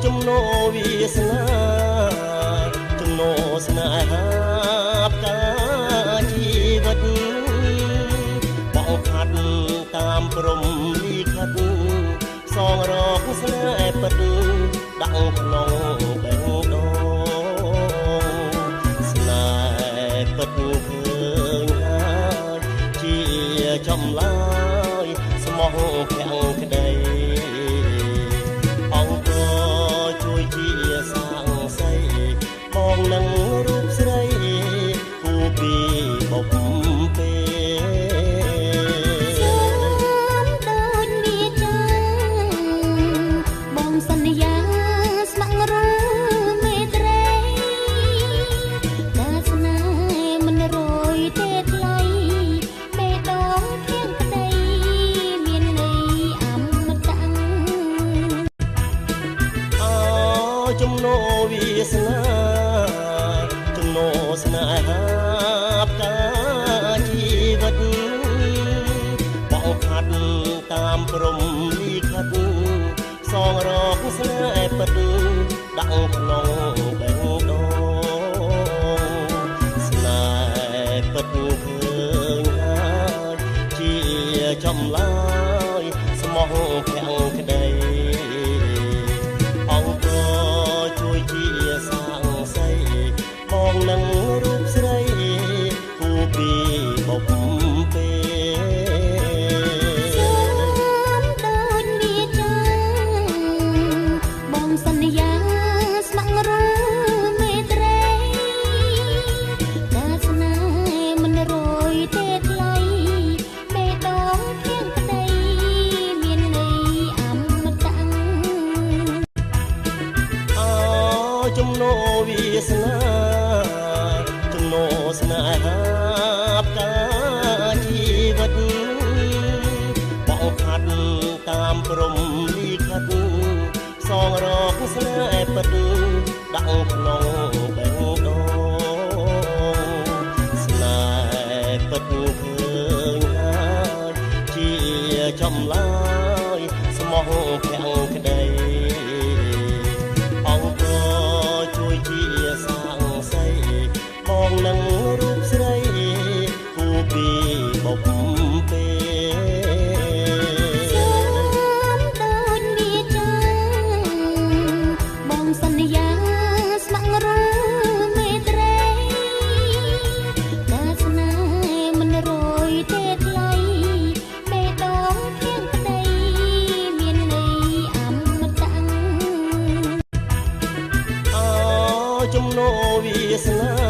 ជំនោវាសនាជំនោស្នេហាផ្កាជីវិតបងខាត់តាមព្រំលីខិតសងរកស្នេហ៍ពិតដាក់ក្នុងបេះដូងស្នេហ៍ពិតឃើញហើយជាចំឡាយស្មោះភាំងក្តីអង្គជួយជាសាងសីបងនឹងរូបស្រីគូពីបុកពេសន្យាស្ម័គ្ររូមេត្រីការស្នេហ៍មិនរយទេថ្លៃបេះដូងធៀងក្តីមានន័យអមតៈជំនោវាសនាជំនោស្នេហាផ្កាជីវិតបងខាត់តាមព្រំលីខិតសងរកស្នេហ៍ពិតដាក់ក្នុងបេះដូងស្នេហ៍ពិតឃើញហើយជាចំឡាយស្មោះភាំងក្តីអង្គជួយជាសាងសីបងនឹងរូបស្រីគូពីបុកពេសន្យាស្ម័គ្ររូមេត្រីការស្នេហ៍មិនរយទេថ្លៃបេះដូងធៀងក្តីមានន័យអមតៈជំនោវាសនាជំនោស្នេហាផ្កាជីវិតបងខាត់តាមព្រំលីខិតសងរកស្នេហ៍ពិតដាក់ក្នុងបេះដូងស្នេហ៍ពិតឃើញហើយជាចំឡាយស្មោះភាំងក្តីអង្គជួយជាសាងសីបងនឹងរូបស្រីគូពីបុកពេសន្យាស្ម័គ្ររូមេត្រីការស្នេហ៍មិនរយទេថ្លៃបេះដូងធៀងក្តីមានន័យអមតៈជំនោវាសនា